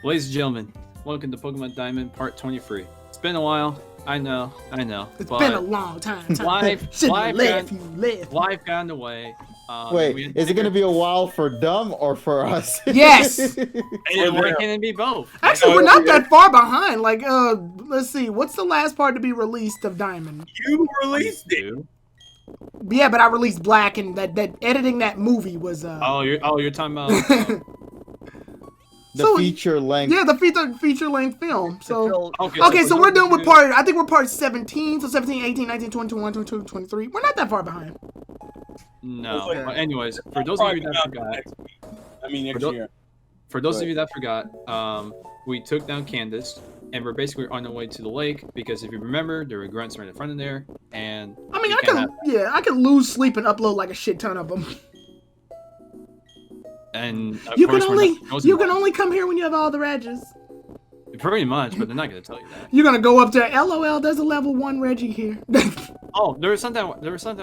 Ladies and gentlemen, welcome to Pokemon Diamond Part 23. It's been a while. I know. It's been a long time. Life got in the way. Wait, is it going to be a while for Dumb or for us? Yes! Why can't it be both? Actually, we're not that far behind. Like, let's see. What's the last part to be released of Diamond? You released it. Yeah, but I released Black, and that editing that movie was you're talking about the feature length. Yeah, the feature length film. So okay, so we're done with I think we're part 17. So 17, 18, 19, 20, 21, 22, 23. We're not that far behind. No. But anyways, for those of you that forgot, next year. For those of you that forgot, we took down Candace, and we're basically on our way to the lake because if you remember, there were grunts right in front of there, and I mean, I could lose sleep and upload like a shit ton of them. And you can only come here when you have all the Regis. Pretty much, but they're not gonna tell you that. You're gonna go up to LOL. There's a level 1 Reggie here. Oh, there was something I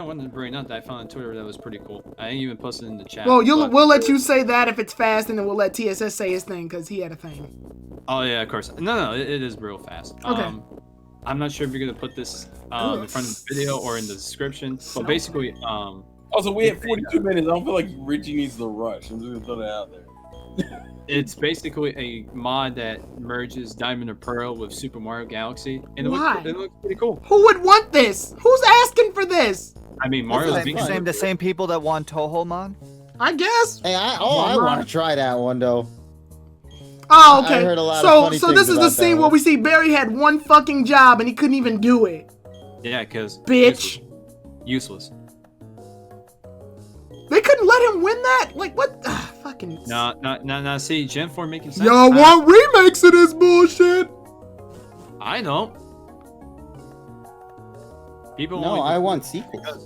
wanted to bring up that I found on Twitter that was pretty cool. I didn't even post it in the chat. Well, we'll let you say that if it's fast, and then we'll let TSS say his thing because he had a thing. Oh yeah, of course. No, it is real fast. Okay. I'm not sure if you're gonna put this in front of the video or in the description, but basically, Also, we have 42 minutes. I don't feel like Richie needs to rush. I'm just gonna throw that out there. It's basically a mod that merges Diamond and Pearl with Super Mario Galaxy, and it looks pretty cool. Who would want this? Who's asking for this? I mean, Mario's the same people that want Toho mod. I guess. Hey, I want to try that one though. Oh, okay. I heard a lot of funny so this is the scene where we see Barry had one fucking job and he couldn't even do it. Yeah, because bitch. Useless. They couldn't let him win that? Like, what? Ugh, fucking... No, see, Gen 4 making sense. Y'all want remakes of this bullshit? I don't. I want sequels.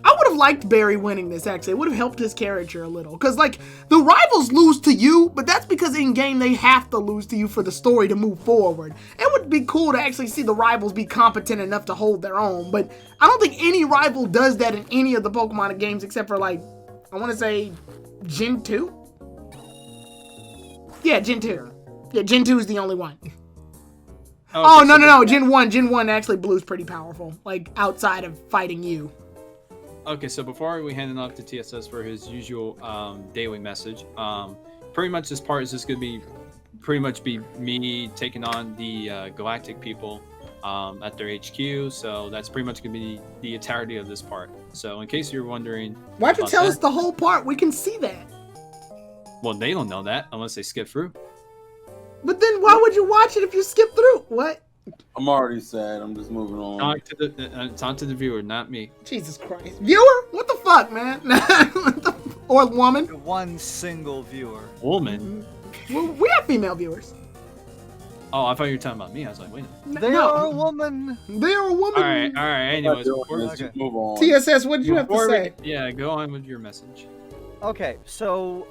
I would have liked Barry winning this, actually. It would have helped his character a little. Because, like, the rivals lose to you, but that's because in-game they have to lose to you for the story to move forward. It would be cool to actually see the rivals be competent enough to hold their own, but I don't think any rival does that in any of the Pokemon games except for, like, I want to say Gen 2? Yeah, Gen 2. Yeah, Gen 2 is the only one. Oh, no. Gen 1. Gen 1 actually Blue's pretty powerful, like, outside of fighting you. Okay, so before we hand it off to TSS for his usual daily message, pretty much this part is just going to be me taking on the Galactic people at their HQ, so that's pretty much going to be the entirety of this part. So in case you're wondering... Why'd you tell us the whole part? We can see that. Well, they don't know that unless they skip through. But then why would you watch it if you skip through? What? I'm already sad. I'm just moving on. Talk to the viewer, not me. Jesus Christ. Viewer? What the fuck, man? Or woman? One single viewer. Woman? Well, we have female viewers. Oh, I thought you were talking about me. I was like, wait a minute. They are a woman. They are a woman. All right. Anyways, move on. TSS, what did you have to say? Yeah, go on with your message. Okay, so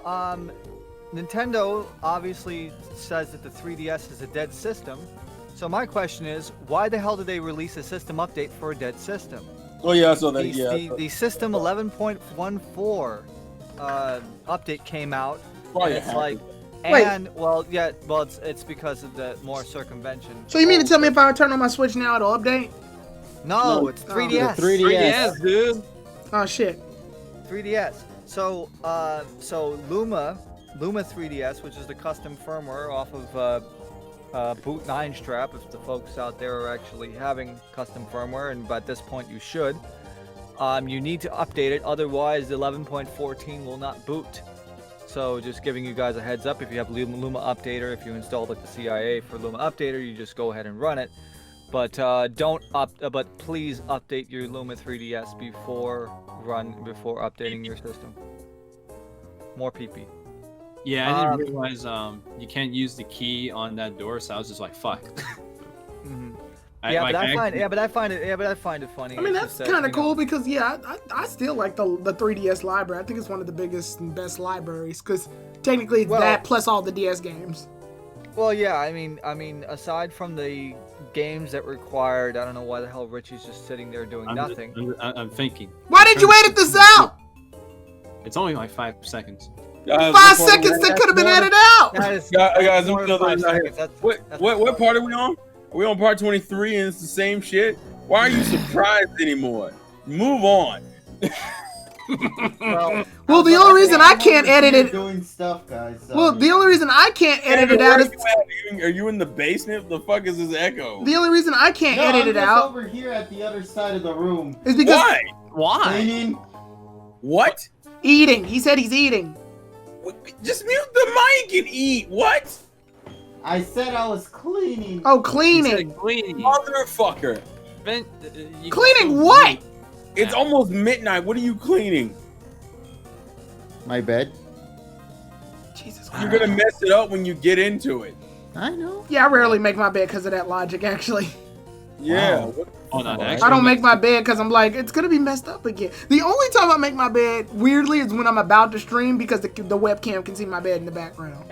Nintendo obviously says that the 3DS is a dead system. So my question is, why the hell did they release a system update for a dead system? Oh yeah, I saw that. The system 11.14 update came out. Well, and it's like, it's because of the more circumvention. So you mean to tell me if I turn on my Switch now, it'll update? No, it's 3DS. 3DS, dude. Oh shit. 3DS. So Luma 3DS, which is the custom firmware off of Boot 9 strap, if the folks out there are actually having custom firmware, and at this point you should. You need to update it, otherwise 11.14 will not boot. So just giving you guys a heads up, if you have Luma Updater, if you installed like the CIA for Luma Updater, you just go ahead and run it. But but please update your Luma 3DS before updating your system. More PP. Yeah, I didn't realize you can't use the key on that door, so I was just like, fuck. But I find it funny. I mean, that's kind of cool because I still like the 3DS library. I think it's one of the biggest and best libraries because technically it's that plus all the DS games. Well, yeah, I mean, aside from the games that required, I don't know why the hell Richie's just sitting there doing nothing. I'm thinking. Why did you edit this out? It's only like 5 seconds. Guys, 5 what part seconds are that That's could have been more than- added out. That is, Guys, more I'm than still 5 not here. seconds. That's- What that's what part are we on? Are we on part 23 and it's the same shit? Why are you surprised anymore? Move on. Well, the only reason I can't edit it. Doing stuff, guys. So, Well, the only reason I can't edit it Where out are is you at? Are you in the basement? What the fuck is this echo? the only reason I can't No, edit I'm it just out over here at the other side of the room. is because Why? Why? Cleaning. What? eating. He said he's eating. Just mute the mic and eat. What? I said I was cleaning. Oh, He cleaning. said cleaning. Motherfucker. You can Cleaning still what? do- It's almost midnight. What are you cleaning? My bed. Jesus You're Christ. gonna mess it up when you get into it. I know. Yeah, I rarely make my bed because of that logic. Actually, Yeah. Wow. What- Oh, no, I I don't make my bed because I'm like it's gonna be messed up again. The only time I make my bed weirdly is when I'm about to stream because the webcam can see my bed in the background.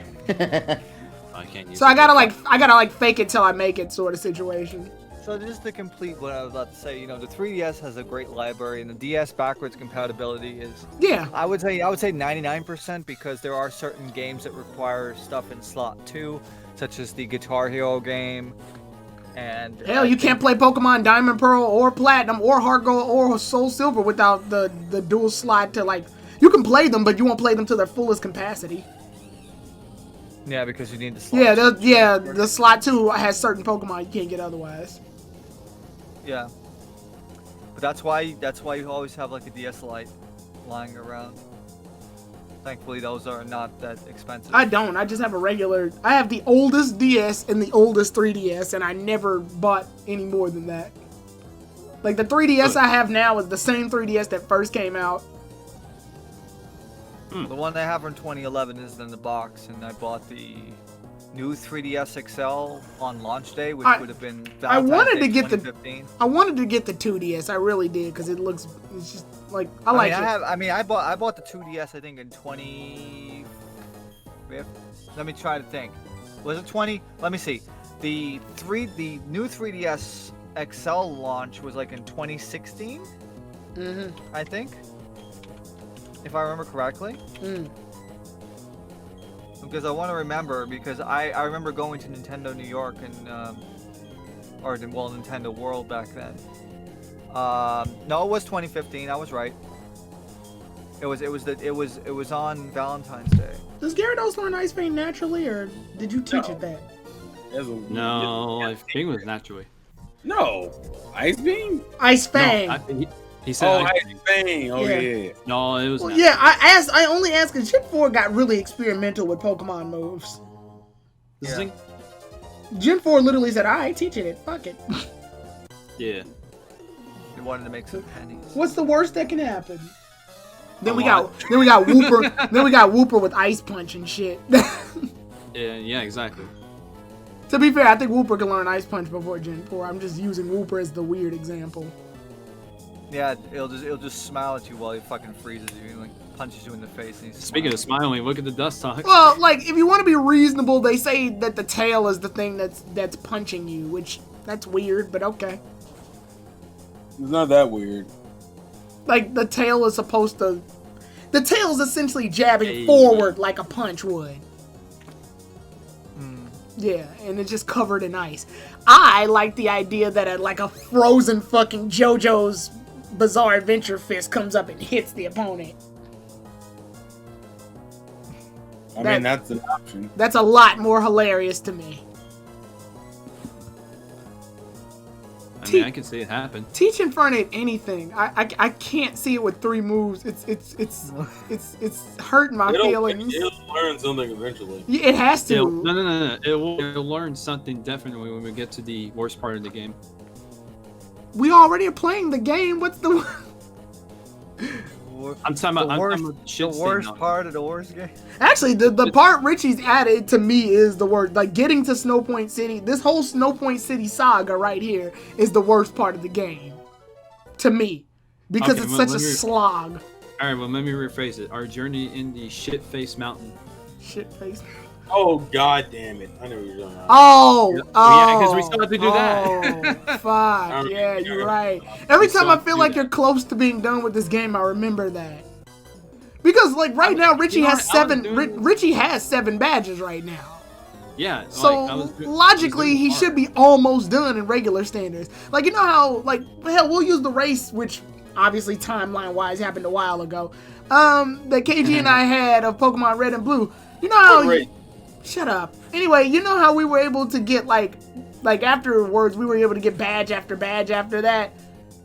I can't use So I it. gotta like fake it till I make it sort of situation. So just to complete what I was about to say, you know, the 3DS has a great library, and the DS backwards compatibility is, Yeah. I would say 99% because there are certain games that require stuff in slot 2, such as the Guitar Hero game, and Hell, you can't play Pokemon Diamond, Pearl, or Platinum, or Heart Gold, or Soul Silver without the dual slot to like. You can play them, but you won't play them to their fullest capacity. Yeah, because you need the slot. Yeah, the slot 2 has certain Pokemon you can't get otherwise. Yeah. But that's why you always have like a DS Lite lying around. Thankfully, those are not that expensive. I don't. I just have a regular. I have the oldest DS and the oldest 3DS, and I never bought any more than that. Like the 3DS I have now is the same 3DS that first came out. The one I have from 2011 is in the box, and I bought the new 3DS XL on launch day, which would have been wanted to get the- 2015. I wanted to get the 2DS. I really did because it's just like I like it. I bought the 2DS I think in 20. Let me try to think. Was it 20? Let me see. The new 3DS XL launch was like in 2016, I think, if I remember correctly. Because I want to remember, because I remember going to Nintendo New York and Nintendo World back then. No, it was 2015. I was right. It was on Valentine's Day. Does Gyarados learn Ice Paint naturally, or did you teach it that? No, I think it was naturally. No. Ice Beam? Ice Fang. No, he said Oh, Ice Ice Bang. Oh, Yeah. yeah. No, it was Well, natural. yeah, I only asked because Gen 4 got really experimental with Pokemon moves. This thing? Gen 4 literally said, "Alright, teaching it. Fuck it." Yeah. They wanted to make some pennies. What's the worst that can happen? Then A we lot. got Wooper. Then we got Wooper with Ice Punch and shit. Yeah, exactly. To be fair, I think Wooper can learn Ice Punch before Gen 4. I'm just using Wooper as the weird example. Yeah, it'll just smile at you while he fucking freezes you and like punches you in the face. And he's Speaking of smiling, look at the dust talk. Well, like if you want to be reasonable, they say that the tail is the thing that's punching you, which that's weird, but okay. It's not that weird. Like the tail is supposed to. The tail is essentially jabbing Hey. forward like a punch would. Yeah, and it's just covered in ice. I like the idea that like a frozen fucking JoJo's Bizarre Adventure fist comes up and hits the opponent. I mean, that's an option. That's a lot more hilarious to me. I mean, I can see it happen. Teach Infernape anything. I can't see it with 3 moves. It's hurting my feelings. It'll learn something eventually. Yeah, it has to. No. It'll learn something definitely when we get to the worst part of the game. We already are playing the game. What's the? I'm talking about the worst part of the worst game. Actually, the part Richie's added to me is the worst. Like getting to Snow Point City, this whole Snow Point City saga right here is the worst part of the game, to me, because Okay, it's well, such a let me- slog. All right, well, let me rephrase it. Our journey in the shit-faced mountain. Shit face. Oh, god damn it. I know what you're talking about. Oh, Yeah, oh. 'cause we still have to do that. Oh, fuck. Yeah, you're right. Every time I feel like you're close to being done with this game, I remember that. Because like right now, Richie you know, has I was 7. doing this- Richie has 7 badges right now. Yeah. So like, I was logically, doing he hard. should be almost done in regular standards. Like, you know how, like, hell, we'll use the race, which obviously timeline-wise happened a while ago. That KG and I had of Pokemon Red and Blue. You know how? What race? Shut up. Anyway, you know how we were able to get like afterwards, we were able to get badge after badge after that.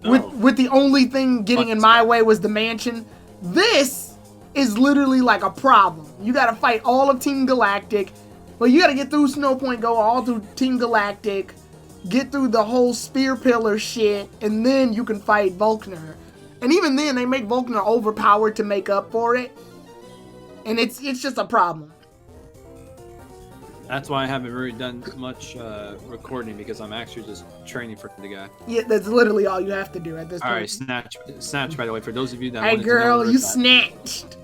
No. With the only thing getting in my way was the mansion. This is literally like a problem. You got to fight all of Team Galactic. Well, you got to get through Snowpoint, go all through Team Galactic, get through the whole Spear Pillar shit, and then you can fight Volkner. And even then, they make Volkner overpowered to make up for it. And it's just a problem. That's why I haven't really done much recording, because I'm actually just training for the guy. Yeah, that's literally all you have to do at this All point. right, snatch. By the way, for those of you that Hey wanted girl, to know you snatched.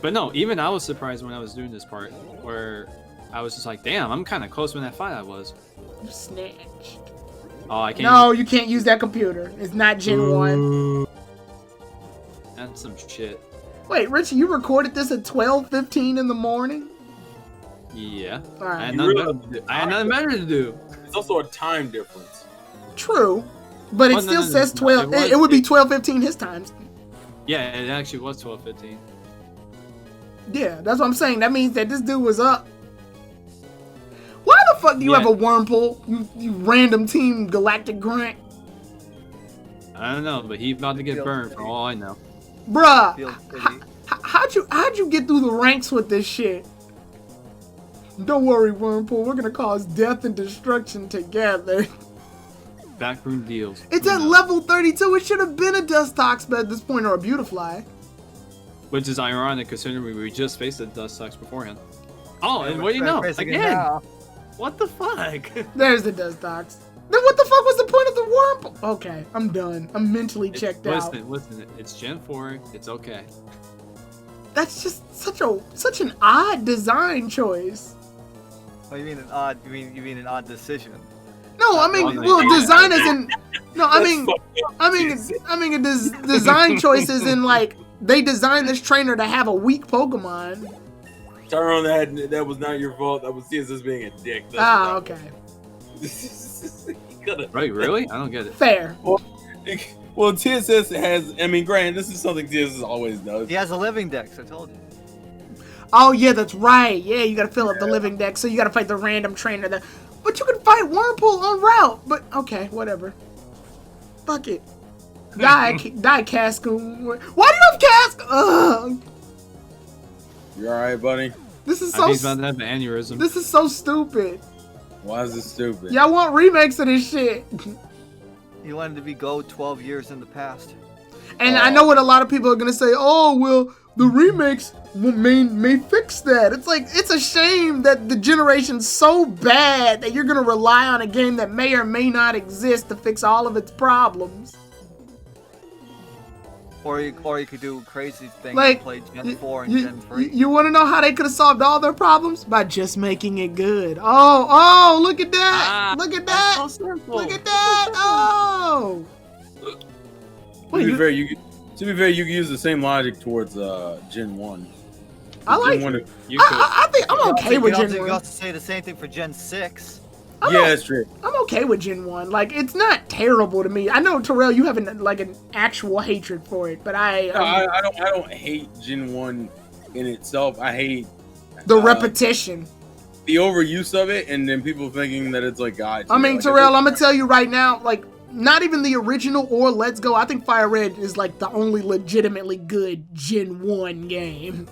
But no, even I was surprised when I was doing this part, where I was just like, damn, I'm kind of close when that fight I was. You snatched. Oh, I can't. No, you can't use that computer. It's not Gen 1. That's some shit. Wait, Richie, you recorded this at 12:15 in the morning? Yeah. All I right. had You nothing really- better to do. I had nothing better to do. It's also a time difference. True. But it Oh, no, still no, no, says no, 12. it It was- would be 12:15 his times. Yeah, it actually was 12:15. Yeah, that's what I'm saying. That means that this dude was up. Why the fuck do you Yeah. have a Wormhole? You random Team Galactic grunt? I don't know, but he's about to get Field burned City. for all I know. Bruh, Field City. how'd you get through the ranks with this shit? Don't worry, Wormhole. We're gonna cause death and destruction together. Backroom deals. It's Who at knows? level 32. It should have been a Dustox at this point, or a Beautifly. Which is ironic considering we just faced the Dustox beforehand. Oh, and Yeah, what do you we're know? facing it Again, now. what the fuck? There's the Dustox. Then what the fuck was the point of the Wormhole? Okay, I'm done. I'm mentally checked out. Listen, it's Gen 4. It's okay. That's just such an odd design choice. Oh, you mean an odd? You mean an odd decision? No, I mean, Oh, no, well, yeah. design is in. No, I That's mean, fucked up. I mean, a design choices in like they designed this trainer to have a weak Pokemon. Tyrone, that was not your fault. That was TSS being a dick. That's Ah, what okay, You gotta- Right? Really? I don't get it. fair. Well, TSS has. I mean, granted, this is something TSS always does. He has a living dex. I told you. Oh yeah, that's right. Yeah, you gotta fill up the living deck, so you gotta fight the random trainer that. But you can fight Wurmple on route. But okay, whatever. Fuck it. Die, Cascoon. Why did I have Cask? Ugh. You alright, buddy? This is I so. think he's about to have an aneurysm. This is so stupid. Why is this stupid? Y'all want remakes of this shit. He wanted to be go 12 years in the past. And I know what a lot of people are gonna say. Oh well, the remakes may fix that. It's like it's a shame that the generation's so bad that you're gonna rely on a game that may or may not exist to fix all of its problems. Or you could do crazy things Like, and play Gen 4 and Gen 3. You want to know how they could have solved all their problems? By just making it good. Oh, look at that! Look at that! That's so simple. Look at that! Oh! To Wait, be you- fair, you can use the same logic towards Gen 1. I like. Gen 1 You could. I think I'm okay with Gen You 1. also say the same thing for Gen 6. yeah, that's true. I'm okay with Gen 1. Like, it's not terrible to me. I know, Terrell, you have an actual hatred for it, but No, I don't hate Gen 1 in itself. I hate the repetition. the overuse of it, and then people thinking that it's like God. I mean, Terrell, I'm gonna tell you right now, like, not even the original or Let's Go. I think Fire Red is like the only legitimately good Gen 1 game.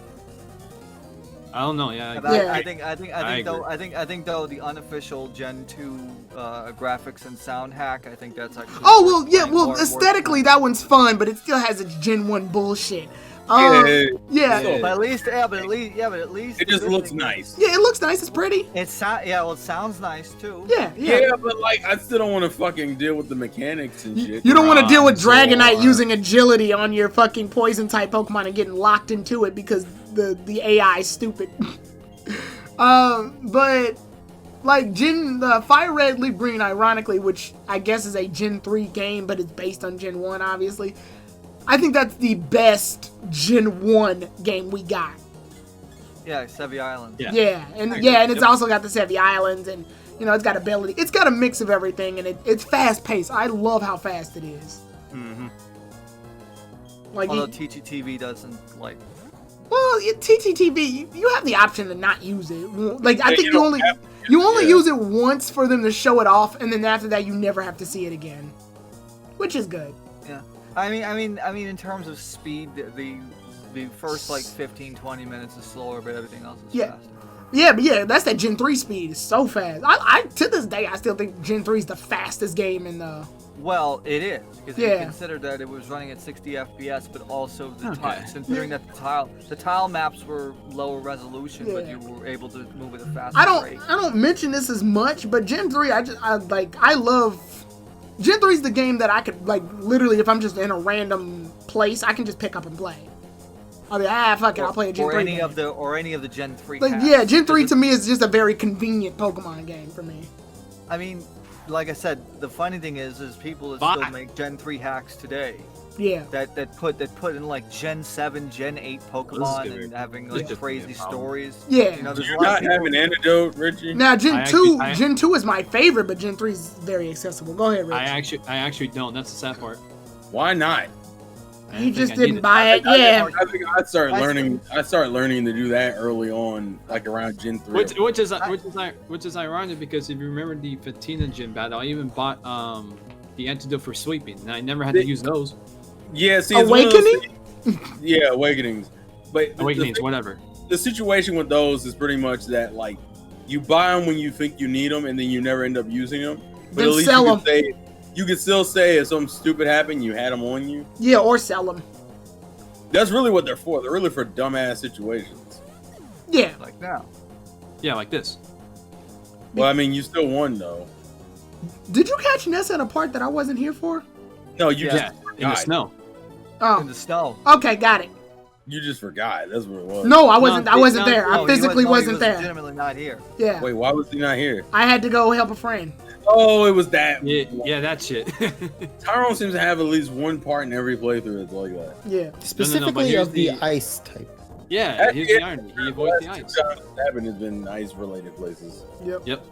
I don't know. Yeah. But Yeah. I think agree. though the unofficial Gen 2 graphics and sound hack, I think that's actually. Oh well, yeah, playing well, more and more aesthetically time. that one's fun, but it still has its Gen 1 bullshit. Yeah, Yeah, Yeah. But at least, at least it just the looks thing- nice. yeah, it looks nice. It's pretty. It sounds nice too. Yeah. Yeah, but like, I still don't want to fucking deal with the mechanics and shit. You don't want to deal with Dragonite Or- using agility on your fucking poison type Pokemon and getting locked into it because the AI is stupid. But like Fire Red, Leaf Green, ironically, which I guess is a Gen 3 game, but it's based on Gen 1, obviously. I think that's the best Gen 1 game we got. Yeah, Sevi Island. Yeah. Yeah, and it's also got the Sevi Islands, and it's got ability. It's got a mix of everything, and it's fast paced. I love how fast it is. Mm-hmm. Like, Although TTTV doesn't like. well, TTTV, you have the option to not use it. Like, I Yeah, think you you don't only have to, you only yeah. use it once for them to show it off, and then after that, you never have to see it again, which is good. Yeah. I mean, in terms of speed, the first like 15-20 minutes is slower, but everything else is Yeah. faster. Yeah, but yeah, that's that Gen 3 speed. It's so fast. I to this day, I still think Gen 3 is the fastest game in the. Well, it is because Yeah. you consider that it was running at 60 FPS, but also the Okay. considering that the tile maps were lower resolution, but Yeah. you were able to move at a faster I rate. don't mention this as much, but Gen 3, I love. Gen 3 is the game that I could, like, literally, if I'm just in a random place, I can just pick up and play. I'll be fuck it, I'll play a Gen 3 any game. of the Gen 3. Like, packs. yeah, Gen 3 Because to me is just a very convenient Pokemon game for me. I mean, like I said, the funny thing is people that Fuck. still make Gen 3 hacks today Yeah. that put in like Gen 7, Gen 8 Pokemon gonna and be- having this like is gonna be a crazy problem. stories. Yeah. You know, Do there's you a lot not of people, have an antidote, Richie? Now, I Gen 2 is my favorite, but Gen 3 is very accessible. Go ahead, Rich. I actually don't. That's the sad part. Why not? I You think just I didn't need it. buy it, yeah. I think I started learning to do that early on, like around Gen 3. Which is ironic because if you remember the Fatina gym battle, I even bought the antidote for sleeping, and I never had to use those. Yeah, see, it's one of those Awakening? things- yeah, awakenings. But Awakenings, whatever. the situation with those is pretty much that, like, you buy them when you think you need them, and then you never end up using them. But Then at least sell you 'em. can say, you can still say if something stupid happened, you had them on you. Yeah, or sell them. That's really what they're for. They're really for dumbass situations. Yeah. like now. Yeah, like this. Well, I mean, you still won though. Did you catch Nessa at a part that I wasn't here for? No, you Yeah. Yeah, just in the forgot. snow. In Oh, the snow. okay, got it. You just forgot. That's what it was. No, I wasn't. I No, wasn't no, there. No, I physically he wasn't was there. legitimately not here. Yeah, Wait, why was he not here? I had to go help a friend. Oh, it was that. Yeah, that shit. Tyrone seems to have at least one part in every playthrough that's like that. Yeah. Specifically here's of the the- ice type. Yeah, here's the irony. He avoids the ice. Happened has been ice-related places. Yep. Yep.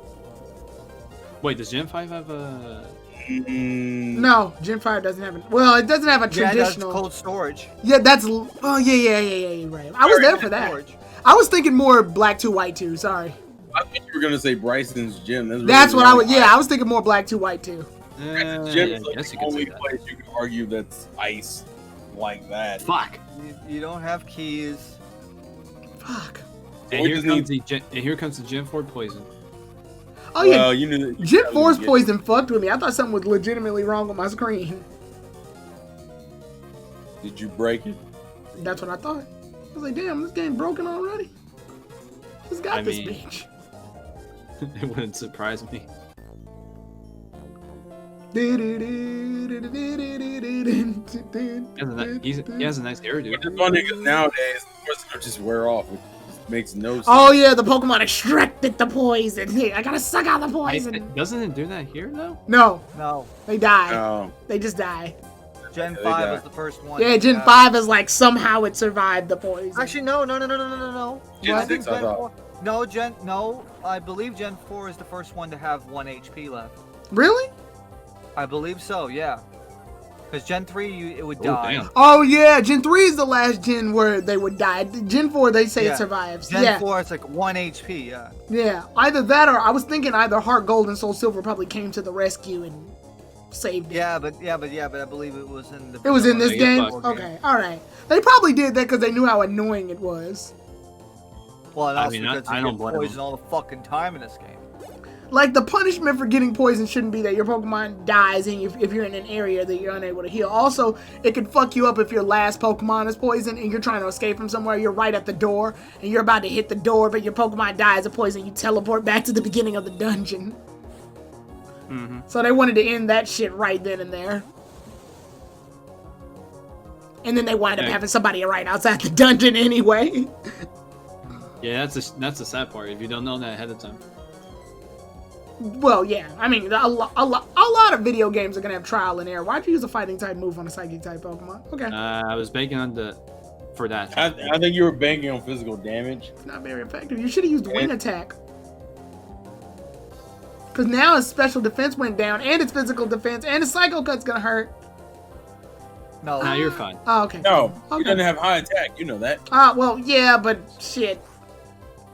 Wait, does Gen 5 have a? No, Gen 5 doesn't have it. Well, it doesn't have a Yeah, that's traditional. cold storage. Yeah, that's. Oh, yeah, you're right. I was there for that. Storage. I was thinking more Black 2, White 2. Sorry. I think you were gonna say Bryson's gym. That's what I would. Yeah, I was thinking more Black 2, White 2. Bryson's Yeah, gym I is like guess you the could say only that. place you can argue that's ice like that. Fuck. You don't have keys. Fuck. And We here just comes here comes the Gen 4 poison. Oh yeah. Well, you knew that. you Gen probably 4's get- poison fucked with me. I thought something was legitimately wrong with my screen. Did you break it? That's what I thought. I was like, damn, this game broken already. Who's got I this mean- bitch? It wouldn't surprise me. He has a nice hairdo. Which is funny because nowadays, the poison will just wear off. It just makes no sense. Oh yeah, the Pokemon extracted the poison. Hey, I gotta suck out the poison. Doesn't it do that here though? No, No. they die. No. They just die. Gen Yeah, they 5 got- was the first one. Yeah, Gen 5 is like somehow it survived the poison. Actually, no. Gen I think 6, I thought. 4. No. I believe Gen 4 is the first one to have 1 HP left. Really? I believe so. Yeah. Because Gen 3, it would Oh, die. damn. Oh yeah, Gen 3 is the last gen where they would die. Gen 4 they say Yeah. it survives. Gen yeah. 4, it's like 1 HP. Yeah. Yeah. Either that or I was thinking either Heart Gold and Soul Silver probably came to the rescue and saved it. Yeah, but I believe it was in the. It was in this Yeah, game? fuck. Okay, alright. They probably did that because they knew how annoying it was. Well, and I also mean, because I you don't get blame poison all the fucking time in this game. Like, the punishment for getting poisoned shouldn't be that your Pokemon dies and if you're in an area that you're unable to heal. Also, it could fuck you up if your last Pokemon is poisoned and you're trying to escape from somewhere. You're right at the door and you're about to hit the door, but your Pokemon dies of poison. You teleport back to the beginning of the dungeon. Mm-hmm. So they wanted to end that shit right then and there. And then they wind up Yeah. having somebody right outside the dungeon anyway. Yeah, that's the sad part. If you don't know that ahead of time. Well, yeah. I mean, a lot of video games are gonna have trial and error. Why'd you use a fighting type move on a psychic type Pokemon? Okay. I was banking on for that. I think you were banking on physical damage. It's not very effective. You should have used Wing Attack. Because now his special defense went down, and its physical defense, and his Psycho Cut's gonna hurt. No. Nah, you're fine. Oh, okay. No, Okay. he doesn't have high attack. You know that. Well, yeah, but shit.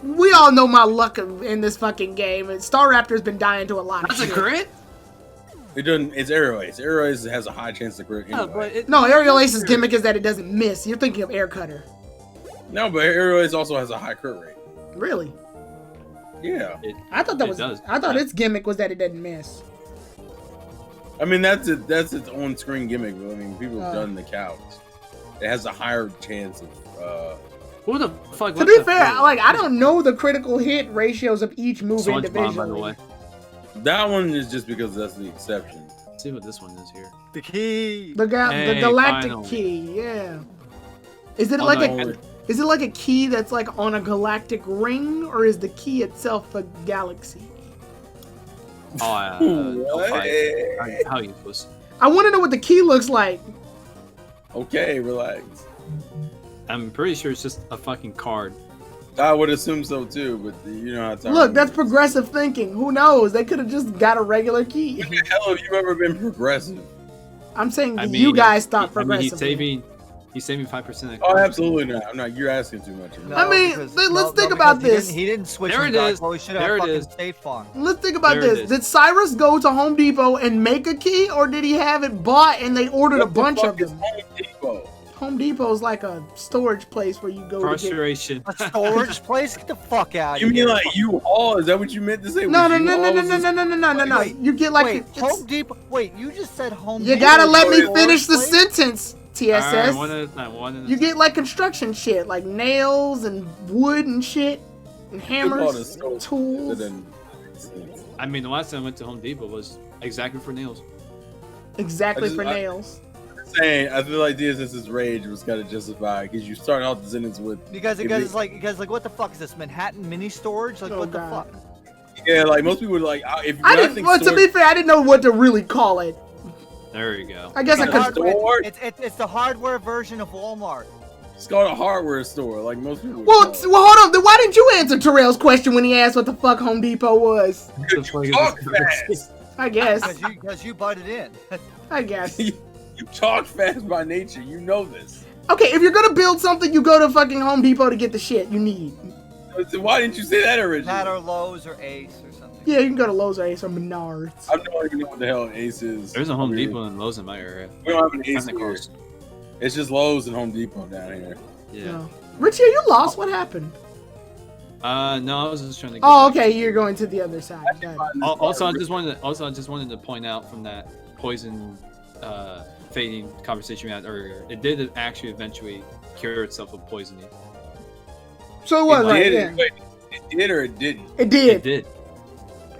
We all know my luck in this fucking game. And Staraptor's been dying to a lot of That's a shit. crit? It doesn't. It's Aerial Ace. Aerial Ace has a high chance to crit anyway. No, but it, No, Aerial Ace's gimmick is that it doesn't miss. You're thinking of Air Cutter. No, but Aerial Ace also has a high crit rate. Really? Yeah. I thought that It was. does. I thought its gimmick was that it doesn't miss. I mean, that's its on-screen gimmick. But I mean, people have Uh. done the counts. It has a higher chance of. Who the fuck? To what be the fair, fuck? like I don't know the critical hit ratios of each move SpongeBob, individually. by the way. That one is just because that's the exception. Let's see what this one is here. The key. The Hey, galactic finally. key, yeah. Is it Oh, like no, a is it like a key that's like on a galactic ring, or is the key itself a galaxy? Oh, What? how useless. I want to know what the key looks like. Okay, relax. I'm pretty sure it's just a fucking card. I would assume so too, but you know how Tajri Look, that's is. progressive thinking. Who knows? They could have just got a regular key. When the hell have you ever been progressive? I'm saying I that mean, you guys thought I mean, progressive. he's saving 5%. Oh, absolutely not. I'm not. You're asking too much. No, I mean, because- let's think about because this. He didn't switch. There from it is. Dark Mode. He should There have it fucking is. State Farm. Let's think about There it this. is. Did Cyrus go to Home Depot and make a key, or did he have it bought and they ordered a bunch of them? Home Depot. Home Depot's like a storage place where you go to get... Frustration. A storage place? Get the fuck out You of here. mean like U-Haul? Is that what you meant to say? No, Was no, no, no, U-Haul no, was no, this- no, no, no, no, no. Wait, You get like... Wait, it's- Home Depot. Wait, you just said Home You Depot. gotta let me storage finish the place? sentence, TSS. Alright, one at a time. One at a You time. get like construction shit, like nails and wood and shit, and U-Haul hammers, is so- tools. Then- I mean, the last time I went to Home Depot was exactly for nails. Exactly I just- for I- nails. Saying, I feel like DSS's rage was kind of justified because you start out the sentence with, You guys like, what the fuck is this? Manhattan mini storage? Like, Oh, what the God. fuck? yeah, like most people would like, if I when didn't. think Well, to storage- be fair, I didn't know what to really call it. There you go. I guess I It's could. a store. It's the hardware version of Walmart. It's called a hardware store, like most people. would Well, call it. well, hold on. Then why didn't you answer Terrell's question when he asked what the fuck Home Depot was? Because you talk fast. I guess. Because you butted in. I guess. You talk fast by nature. You know this. Okay, if you're gonna build something, you go to fucking Home Depot to get the shit you need. So why didn't you say that originally? That or Lowe's or Ace or something. Yeah, you can go to Lowe's or Ace or Menards. I don't even know what the hell an Ace is. There's a Home I mean, Depot and Lowe's in my area. We don't have an Ace Kinda here. close. It's just Lowe's and Home Depot down here. Yeah. No. Richie, are you lost? What happened? No, I was just trying to. Get Oh, back. okay, you're going to the other side. Got it. Also, I just wanted to point out from that poison fading conversation we had earlier, it did actually eventually cure itself of poisoning. So it was It right, did, yeah. wait, it did or it didn't? It It did. did.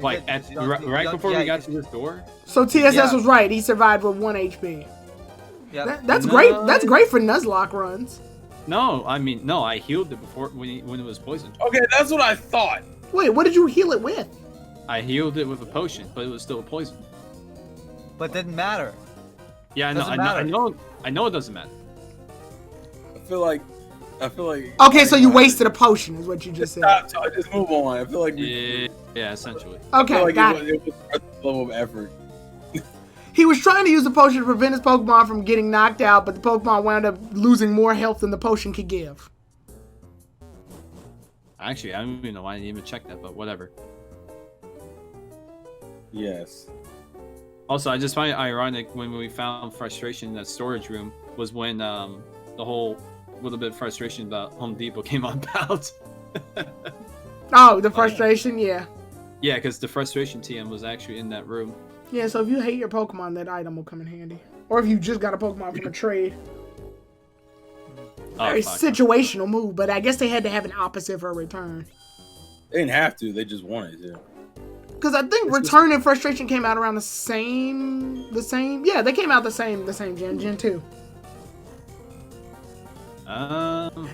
Like did, at, because you don't- right you before don't- we yeah, got to this door. So TSS Yeah. was right. He survived with 1 HP. Yeah. That's No. great. That's great for Nuzlocke runs. No, I mean no. I healed it before when it was poisoned. Okay, that's what I thought. Wait, what did you heal it with? I healed it with a potion, but it was still a poison. But didn't matter. Yeah, I know. Doesn't I matter. know. I know it doesn't matter. I feel like. Okay, so you wasted a potion, is what you just said. Stop, just move on. I feel like Yeah, essentially. I Okay, feel like got it it. was a level of effort. He was trying to use the potion to prevent his Pokemon from getting knocked out, but the Pokemon wound up losing more health than the potion could give. Actually, I don't even know why I didn't even check that, but whatever. Yes. Also, I just find it ironic when we found frustration in that storage room was when the whole little bit of frustration about Home Depot came on about. Oh, the frustration, yeah. Yeah, because the frustration TM was actually in that room. Yeah, so if you hate your Pokemon, that item will come in handy. Or if you just got a Pokemon from a trade. Oh, Very fuck. situational move, but I guess they had to have an opposite for a return. They didn't have to. They just wanted to. Because I think Return and Frustration came out around the same. Yeah, they came out the same Gen 2.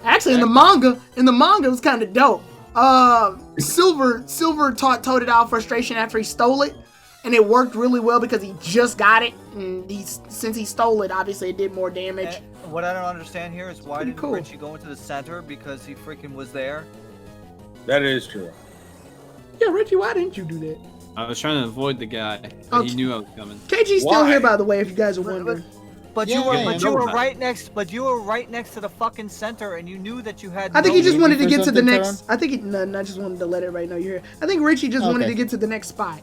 Actually, in the manga, it was kind of dope. Silver toted out frustration after he stole it, and it worked really well because he just got it, and since he stole it, obviously it did more damage. And what I don't understand here is why didn't cool. Richie go into the center because he freaking was there? That is true. Yeah, Richie, why didn't you do that? I was trying to avoid the guy. Oh, He knew I was coming. KG's still Why? here, by the way, if you guys are wondering. But Yeah, you were, yeah, but yeah. you were right next, but you were right next to the fucking center, and you knew that you had. I think he no- just wanted to for get to the something, next. I think I just wanted to let everybody know you're here. I think Richie just wanted Okay. to get to the next spot.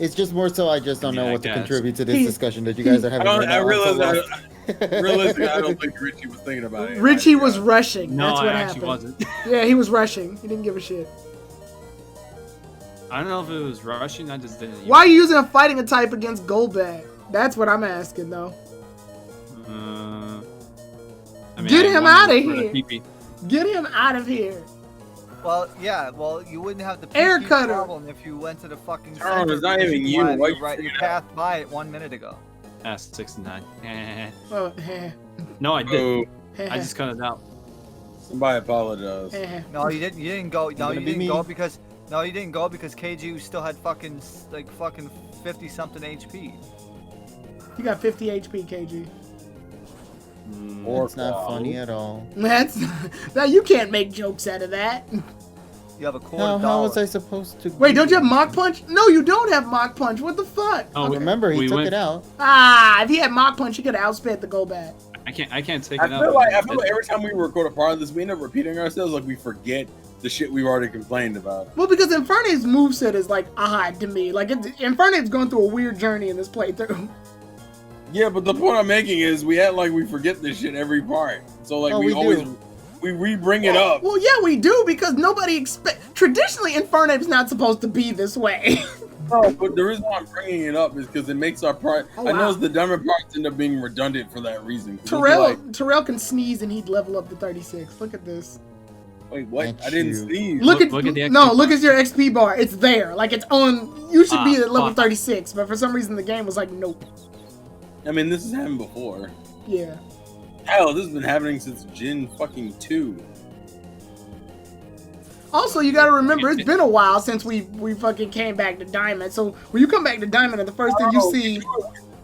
It's just more so I just don't Yeah, know I what to guess. contribute to this He's- discussion that you guys are having right now. I I'm so realize lost. realistically, I don't think Richie was thinking about it. Richie was rushing. No, That's I what actually happened. wasn't. Yeah, he was rushing. He didn't give a shit. I don't know if it was rushing. I just didn't. Why are you using a fighting type against Goldback? That's what I'm asking, though. I mean, Get I him wanted outta for the here. PP. Get him out of here. Well, yeah. Well, you wouldn't have the Air PP cutter. problem if you went to the fucking Charles, center. it's not because even you you. went- Why you you right, you figured it passed by it 1 minute ago. 69. Oh, No, I didn't. Oh, I just cut it out. somebody apologize. No, you didn't. You didn't go. No, gonna you be didn't me. go because. No, you didn't go because KG still had fucking 50 something HP. You got 50 HP, KG. Or It's not Paul. funny at all. That's now you can't make jokes out of that. You have a quarter How was dollar. I supposed to? Wait, don't you have Mach Punch? No, you don't have Mach Punch. What the fuck? Oh, Remember, he we took went- it out. Ah, if he had Mach Punch, he could have outsped the Goldback. I can't take I it out. feel like every time we record a part of this, we end up repeating ourselves. Like we forget the shit we've already complained about. Well, because Infernape's moveset is like odd to me. Like Infernape's going through a weird journey in this playthrough. Yeah, but the point I'm making is we act like we forget this shit every part. So like Oh, we we always do. we re-bring it up. Well, yeah, we do because nobody expect. Traditionally, Infernape's not supposed to be this way. No, but the reason why I'm bringing it up is because it makes our part. Oh, I wow. notice the diamond parts end up being redundant for that reason. 'Cause it'll be Terrell can sneeze and he'd level up to 36. Look at this. Wait, what? Thank I didn't you. sneeze. Look at look at the XP no, bar. look at your XP bar. It's there. Like it's on. You should be Ah, at level fuck. 36, but for some reason the game was like, nope. I mean, this has happened before. Yeah. Hell, this has been happening since Gen fucking 2. Also, you gotta remember, it's been a while since we fucking came back to Diamond. So when you come back to Diamond, and the first thing you see,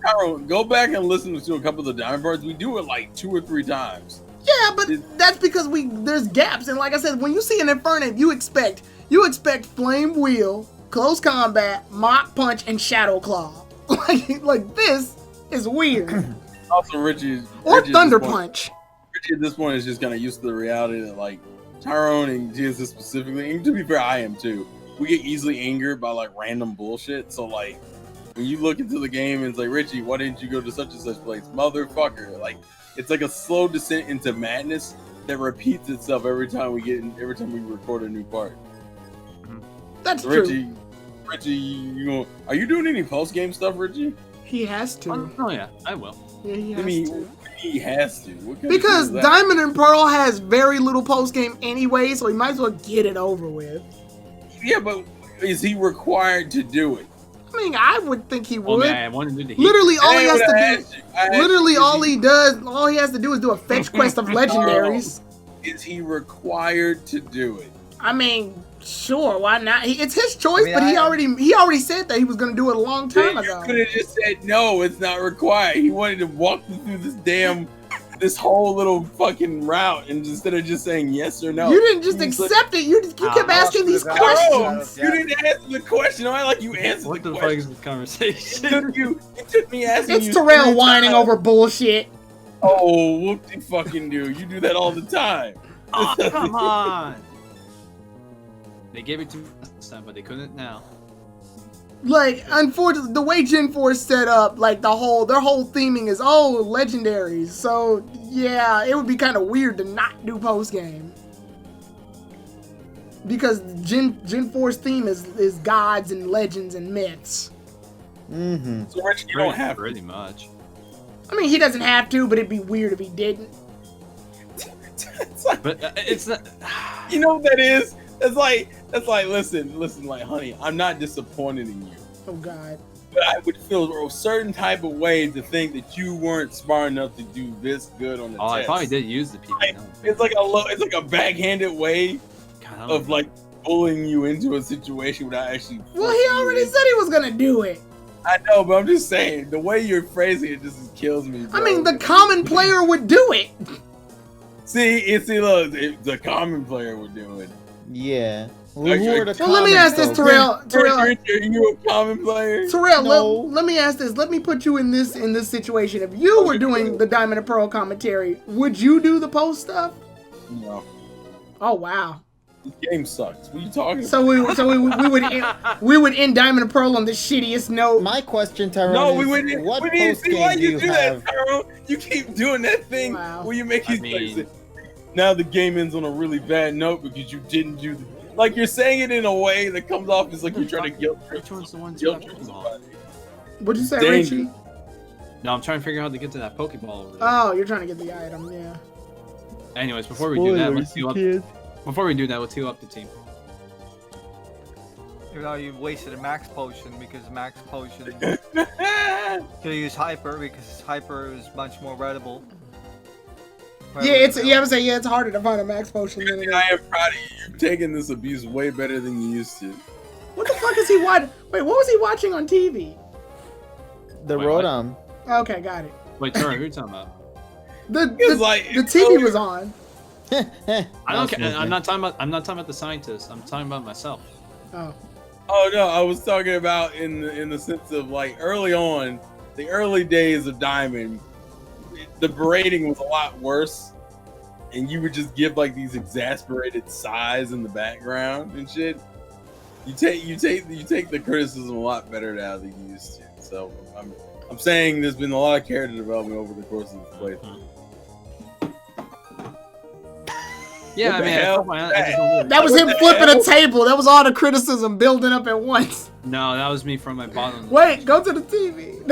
Carol, go back and listen to a couple of the diamond parts. We do it like 2 or 3 times. yeah, but that's because there's gaps. And like I said, when you see an Infernape, you expect Flame Wheel, Close Combat, Mach Punch, and Shadow Claw. like this is weird. Also, Richie Or at this Thunder point- Punch. Richie at this point is just kind of used to the reality that like Tyrone and GSS specifically, and to be fair, I am too. We get easily angered by like random bullshit. So like when you look into the game and it's like, Richie, why didn't you go to such and such place, motherfucker? Like it's like a slow descent into madness that repeats itself every time we record a new part. That's Richie, true. are you doing any post game stuff, Richie? He has to. Oh yeah, I will. Yeah, he I has mean, to. he has to. What kind of Because shit is that? Diamond and Pearl has very little post game anyway, so he might as well get it over with. Yeah, but is he required to do it? I mean, I would think he Oh would. man, I wanted to do the heat. Literally, all he I has would've to asked you. I asked do. you, Literally, is all he has to do is do a fetch quest of legendaries. Is he required to do it? I mean, sure, why not? It's his choice, I mean, but he I- already said that he was gonna do it a long time Then you ago. could have just said no, it's not required. He wanted to walk you through this whole little fucking route, and instead of just saying yes or no, You didn't just he's like, accept it. You kept asking these No, questions. you didn't answer the question. I like you answered What the the fuck question. is this conversation? It took me asking you. It's Terrell 3 whining times. over bullshit. Oh, whoop de fucking do. You do that all the time. Oh, come on! They gave it to me last time, but they couldn't now. Like, unfortunately, the way Gen 4 is set up, like their whole theming is legendaries. So yeah, it would be kind of weird to not do post game. Because Gen 4's theme is gods and legends and myths. Mm-hmm. So Rich, you don't have to. pretty much. I mean, he doesn't have to, but it'd be weird if he didn't. It's like, But it's not. you know what that is? That's like listen, like honey, I'm not disappointed in you. Oh God. But I would feel a certain type of way to think that you weren't smart enough to do this good on the Oh, test. I probably did use the PP. It's like a backhanded way God, of like pulling you into a situation without actually. Well, he already said he was gonna do it. I know, but I'm just saying the way you're phrasing it just kills me. Bro. I mean, the common player would do it. See, look, the common player would do it. Yeah. Okay. Who are the Well, let me common ask this, folks? Terrell. You a common player? Terrell, No. let me ask this. Let me put you in this situation. If you were doing the Diamond and Pearl commentary, would you do the post stuff? No. Oh wow. This game sucks. What are you talking about? So we would end Diamond and Pearl on the shittiest note. My question, Tyrone, No, is we wouldn't. what We didn't post see why game do you you do have? that, Tyrone. You keep doing that thing Wow. where you make I these mean- places. Now the game ends on a really bad note because you didn't do the. Like you're saying it in a way that comes off as like you're trying to guilt trip. Which one's the one to Guilt that trip Pokeball? somebody. What'd you say, Dang. Richie? No, I'm trying to figure out how to get to that Pokeball over there. Oh, you're trying to get the item, yeah. Anyways, before we do that, let's Spoilers, heal you up. kid. Before we do that, let's heal up the team. You know, you wasted a max potion because max potion could use hyper because hyper is much more readable. Yeah, it's harder to find a max potion than it is. I am proud of you. You've taken this abuse way better than you used to. What the fuck is he watching? Wait, what was he watching on TV? The Wait, what? Rotom. Okay, got it. Wait, Tara, who are you talking about? It's like- the TV was on. I don't care. I'm not talking about the scientist. I'm talking about myself. Oh. Oh no, I was talking about in the sense of like early on, the early days of Diamond, the berating was a lot worse, and you would just give like these exasperated sighs in the background and shit. You take the criticism a lot better now than you used to. So I'm saying there's been a lot of character development over the course of the playthrough. Yeah, What I the mean, hell? I just don't really- That was him What the flipping hell? a table. That was all the criticism building up at once. No, that was me from my bottom. Wait, go to the TV.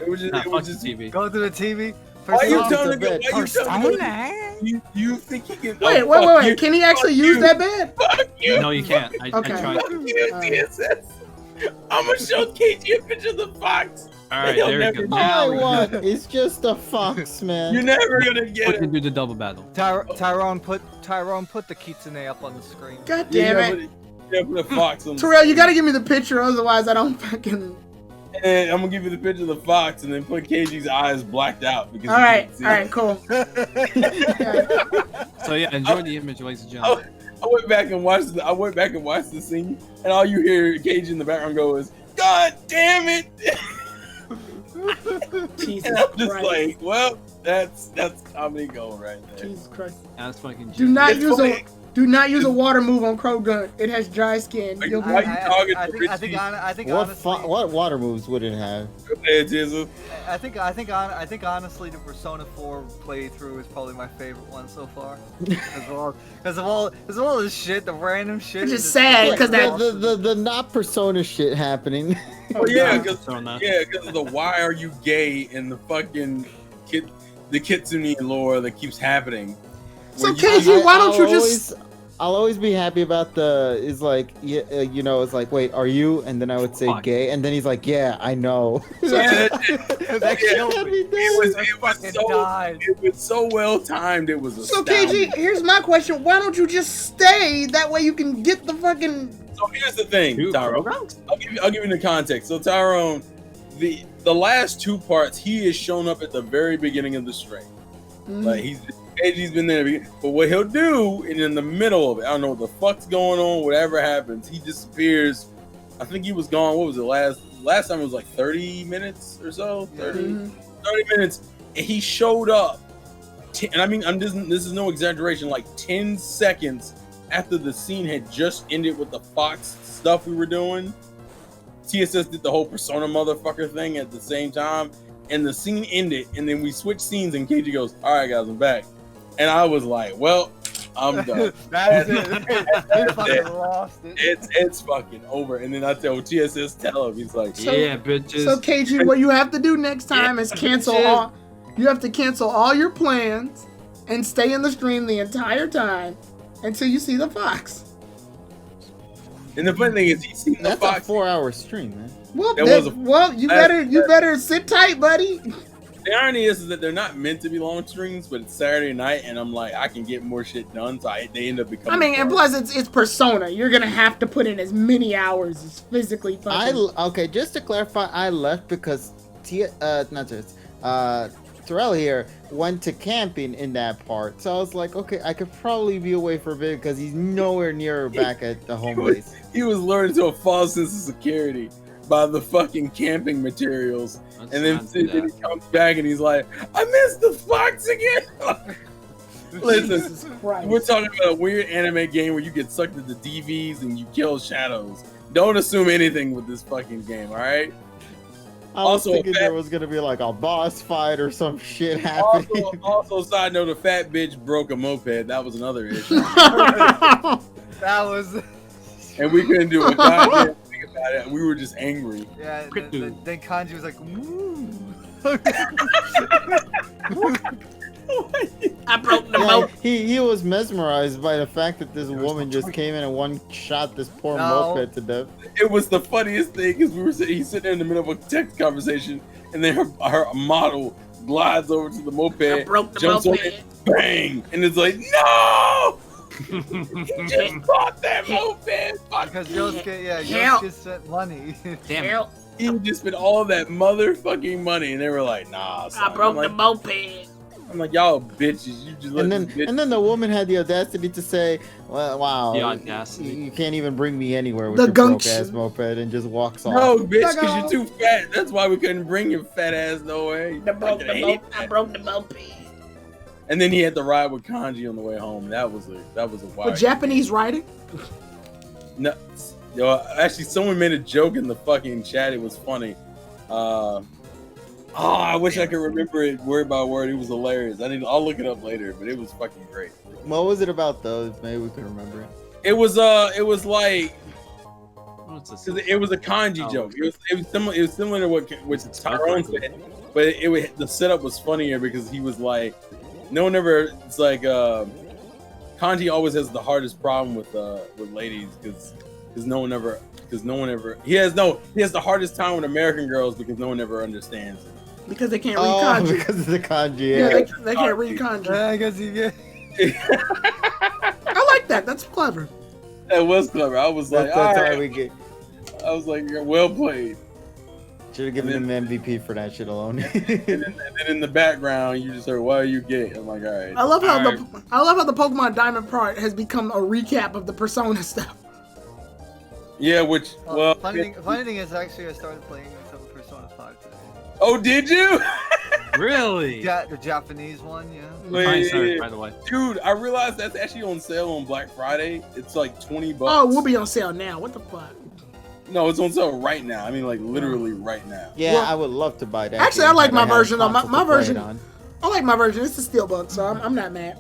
It was just, Nah, it fuck was the just. TV. Go to the TV. Why you Persona. telling me? Why you telling me? You think he can? Wait, oh, wait, fuck wait. you. Can he actually Fuck use you. that bed? Fuck you. No, you can't. I Okay. tried. Fuck you, Alright. TSS. I'm gonna show KG a picture of the fox. All right, He'll there we never go. know. Now I we want is just a fox, man. You're never gonna get we it. can do the double battle. Tyrone put the kitsune up on the screen. God damn it. Yeah, put a fox on. Terrell, you gotta give me the picture, otherwise I don't fucking... And I'm gonna give you the picture of the fox, and then put KG's eyes blacked out because. Alright, cool. So yeah, enjoy the image, ladies and gentlemen. I went back and watched the scene, and all you hear KG in the background go is, "God damn it!" Jesus And I'm just Christ. like, well, that's comedy gold right there. Jesus Christ. That's fucking. Do not It's use funny. do not use a water move on Krogan. It has dry skin. Are you- You'll be... why you talking to I Richie? think What honestly, what water moves would it have? Hey, Jesus. I think honestly, the Persona 4 playthrough is probably my favorite one so far. Because of all this shit, the random shit. Which is is just sad, fucking 'cause that- awesome. The not Persona shit happening. Oh, Yeah, God. because Persona. of the why are you gay and the fucking the Kitsune lore that keeps happening. So Where you- KG, why don't you just... I'll always be happy about it's like it's like, wait, are you? And then I would say Fuck. gay, and then he's like, yeah, I know. Yeah, That killed That'd me. be dope. it was so well timed. It was So astounding. KG, here's my question. Why don't you just stay? That way you can get the fucking... So here's the thing, Dude, Tyrone. programs? I'll give you the context. So Tyrone, the last two parts, he has shown up at the very beginning of the stream. Mhm. Like KG's been there, but what he'll do, and in the middle of it, I don't know what the fuck's going on. Whatever happens, he disappears. I think he was gone. What was it last time? It was like 30 minutes or so. 30 Mhm. minutes, and he showed up. And I mean, this is no exaggeration. Like 10 seconds after the scene had just ended with the Fox stuff we were doing, TSS did the whole Persona motherfucker thing at the same time, and the scene ended, and then we switched scenes, and KG goes, "All right, guys, I'm back," and I was like, "Well, I'm done. That's it. You That's fucking it. lost it. It's fucking over." And then I tell TSS, tell him, he's like, So- Yeah, bitches. So KG, what you have to do next time is cancel bitches. all... You have to cancel all your plans and stay in the stream the entire time until you see the fox. and the funny thing is, he's seen the That's a Fox. 4-hour stream, man. Well, That was a- you better sit tight, buddy. The irony is that they're not meant to be long streams, but it's Saturday night, and I'm like, I can get more shit done, so they end up becoming. I mean, and plus it's Persona. You're gonna have to put in as many hours as physically fucking. Okay, just to clarify, I left because Terrell here went to camping in that part, so I was like, okay, I could probably be away for a bit because he's nowhere near back at the home base. He was lured into a false sense of security by the fucking camping materials, and then he comes back and he's like, I missed the fox again. Listen, we're talking about a weird anime game where you get sucked into DVs and you kill shadows. Don't assume anything with this fucking game, all right? I was thinking there was gonna be like a boss fight or some shit happening. Also, side note, a fat bitch broke a moped. That was another issue. That was. And we couldn't do a goddamn thing about it. We were just angry. Yeah. Then Kanji was like, "Ooh." I broke the moped. He was mesmerized by the fact that this woman just came in and one shot this poor moped to death. It was the funniest thing because he's sitting there in the middle of a text conversation, and then her model glides over to the moped, jumps on it, bang, and it's like, no! You just bought that moped! Because Yosuke spent money. Damn it. He just spent all that motherfucking money, and they were like, nah. Son. I broke the moped. I'm like, y'all bitches. You just and then the woman had the audacity to say, well, wow, the audacity. You can't even bring me anywhere with The your broke ass moped, and just walks off. No, bitch, because you're too fat. That's why we couldn't bring your fat ass nowhere. I broke the moped. And then he had to ride with Kanji on the way home. That was a wild. The Japanese writing? No, actually, someone made a joke in the fucking chat. It was funny. I wish I could remember it word by word. It was hilarious. I'll look it up later, but it was fucking great. What was it about though? Maybe we could remember it. It was like it was a kanji joke. It was similar to what Tyrone said, but the setup was funnier because he was like, no one ever. It's like kanji always has the hardest problem with ladies because no one ever. He has the hardest time with American girls because no one ever understands it. Because they can't read kanji. Because of the kanji. Yeah, they can't read kanji. I guess he did. I like that. That's clever. That was clever. I was like, that's how we get. I was like, you're well played. Should have given him MVP for that shit alone. and then in the background, you just heard, "Why are you gay?" I'm like, all right. I love how the Pokemon Diamond part has become a recap of the Persona stuff. Yeah, funny thing is, actually, I started playing some Persona 5 today. Oh, did you? Really? Yeah, the Japanese one, yeah. By the way. Dude, I realized that's actually on sale on Black Friday. It's like $20. Oh, we'll be on sale now. What the fuck? No, it's on sale right now. I mean, like literally right now. Yeah, well, I would love to buy that. Actually, I like my version. My version. I like my version. It's a steelbook, so I'm not mad.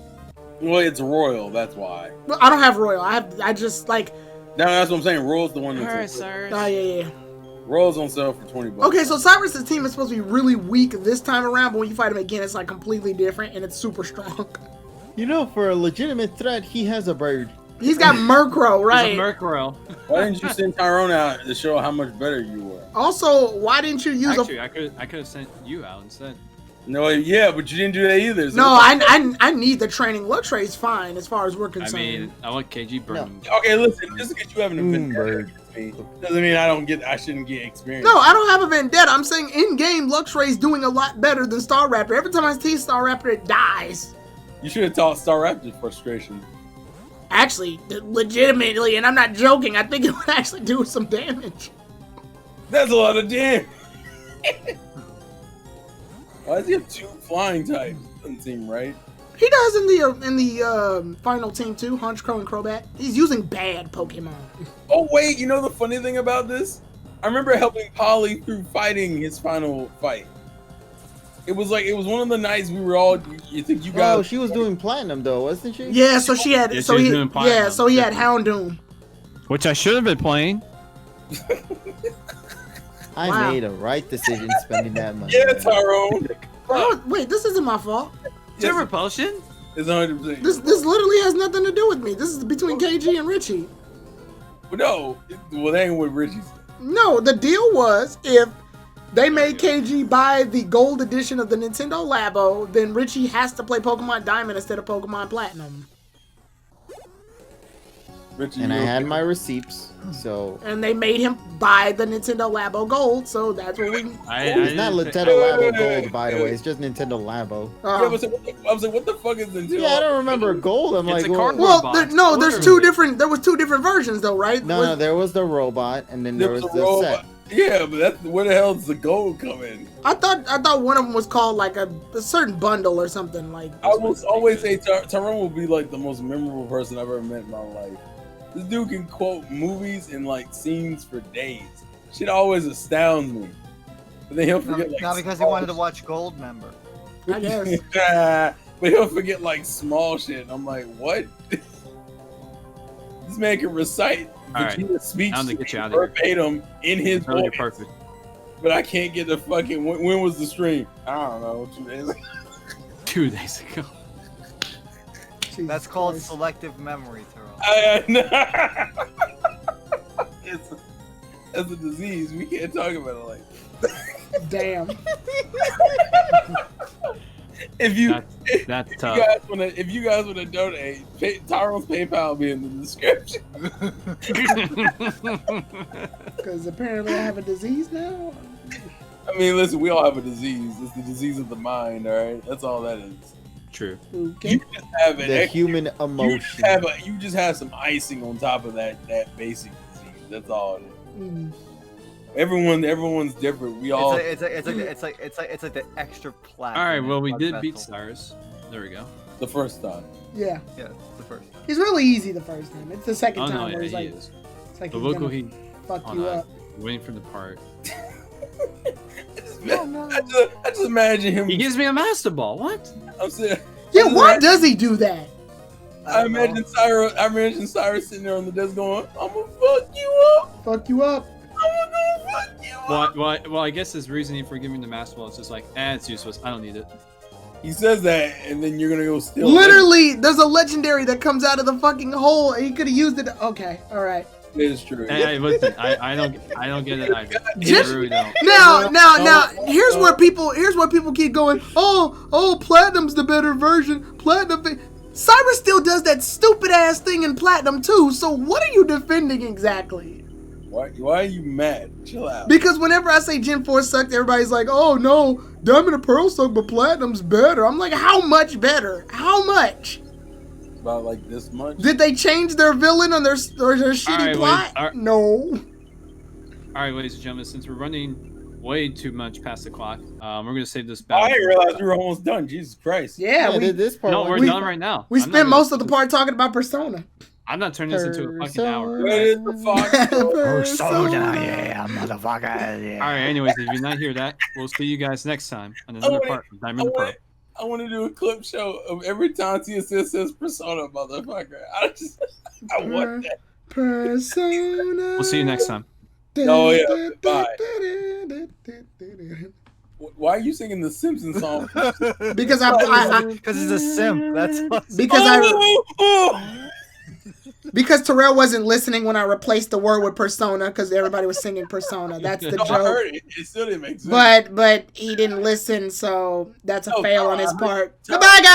Well, it's Royal. That's why. Well, I don't have Royal. I just like. No, that's what I'm saying. Royal's the one that's. Oh yeah. Royal's on sale for $20. Okay, so Cyrus' team is supposed to be really weak this time around, but when you fight him again, it's like completely different and it's super strong. You know, for a legitimate threat, he has a bird. He's got Murkrow, right? He's a Murkrow. Why didn't you send Tyrone out to show how much better you were? Also, why didn't you use Actually, I could have sent you out instead. No, yeah, but you didn't do that either. So no, I need the training. Luxray's fine as far as we're concerned. I mean, I want KG burning. No. Okay, listen, just because you having a vendetta against me doesn't mean I shouldn't get experience. No, I don't have a vendetta. I'm saying in-game, Luxray's doing a lot better than Star Raptor. Every time I see Star Raptor, it dies. You should have taught Star Raptor's frustration. Actually, legitimately, and I'm not joking, I think it would actually do some damage. That's a lot of damage. Why does he have 2 flying types? Doesn't seem right. He does in the final team too, Honchkrow and Crobat. He's using bad Pokemon. Oh wait, you know the funny thing about this? I remember helping Polly through fighting his final fight. It was one of the nights we were all. You think you guys? Oh, she was doing platinum though, wasn't she? Yeah, so she had. Yeah, so she was he. doing platinum. Yeah, so he had Houndoom. Which I should have been playing. I made a right decision spending that money. Yeah, Tyrone. Oh, wait, this isn't my fault. Is it repulsion? It's 100%. This literally has nothing to do with me. This is between KG and Richie. No, well, that ain't what Richie said. No, the deal was if They made KG buy the gold edition of the Nintendo Labo, then Richie has to play Pokemon Diamond instead of Pokemon Platinum. Richie, And I you had okay? my receipts, so And they made him buy the Nintendo Labo Gold, so that's what we... it's not Nintendo Labo Gold, by the way. It's just Nintendo Labo. Yeah, but so, I was like, what the fuck is Nintendo? Yeah, I don't remember Gold. I'm It's like, a well, cardboard Well, box. no, there's Literally. two different... There was two different versions, though, right? no, there was the robot, and then there was a the robot. set. Yeah, but that's where the hell does the gold come in? I thought one of them was called like a certain bundle or something like. I will always say Tyrone will be like the most memorable person I've ever met in my life. This dude can quote movies and like scenes for days. Shit always astounds me. But then he'll forget like Not because he small wanted to watch Gold Member. I guess. but he'll forget like small shit. I'm like, what? This man can recite All right. Vegeta's speech Time to get you out of here. verbatim in his Totally voice. perfect. But I can't get the fucking. When was the stream? I don't know. 2 days ago. 2 days ago. Jesus That's called Christ. selective memory, Tyrone. It's a disease. We can't talk about it like. Damn. If you That's if tough. you guys wanna donate, Tyrone's PayPal will be in the description. Because apparently I have a disease now. I mean, listen, we all have a disease. It's the disease of the mind. All right, that's all that is. True. Okay. You just have an The extra- human You emotion. just have some icing on top of that basic disease. That's all it is. Mm. Everyone's different. We all. It's like the extra platinum. All right. Well, we blood did beat vessel. Cyrus. There we go. The first time. Yeah. Yeah, the first. He's really easy the first time. It's the second Oh no, time where yeah, he's he like, is. it's like But he's look who gonna he fuck on you that. up. Waiting for the part. I just imagine him. He gives me a master ball. What? I'm saying. Yeah, why does he do that? I imagine Cyrus sitting there on the desk going, "I'm gonna fuck you up. Fuck you up. I'm gonna fuck you up." Well, I guess his reasoning for giving the master ball is just like, it's useless. I don't need it. He says that, and then you're gonna go steal. Literally, there's a legendary that comes out of the fucking hole. And he could have used it. Okay, all right. It is true. Hey, listen, I don't get it either. Just- I really don't. Now, here's where people keep going. Oh, Platinum's the better version. Cyrus still does that stupid ass thing in Platinum too. So what are you defending exactly? Why are you mad? Chill out. Because whenever I say Gen 4 sucked, everybody's like, oh no, Diamond and Pearl suck, but Platinum's better. I'm like, how much better? How much? About like this much. Did they change their villain or their shitty Alright, plot? wait, alright. No. All right, ladies and gentlemen, since we're running way too much past the clock, we're gonna save this Oh, battle. I didn't realize we were almost done. Jesus Christ. Yeah, we this part. No, we're we- done right now. we I'm not spent gonna- most of the part talking about Persona. I'm not turning this into a fucking hour. Where is the fuck? yeah, motherfucker. All right. Anyways, if you not hear that, we'll see you guys next time on another part of Diamond Pro. I want to do a clip show of every time TSS says Persona, motherfucker. I want that. Persona. We'll see you next time. Oh, yeah. Bye. Why are you singing the Simpsons song? Because Because he's a simp. That's what's because Terrell wasn't listening when I replaced the word with Persona because everybody was singing Persona. That's the No, I joke. heard it. It still didn't make sense. But he didn't listen, so that's a Oh, fail on his God. part. Goodbye, guys.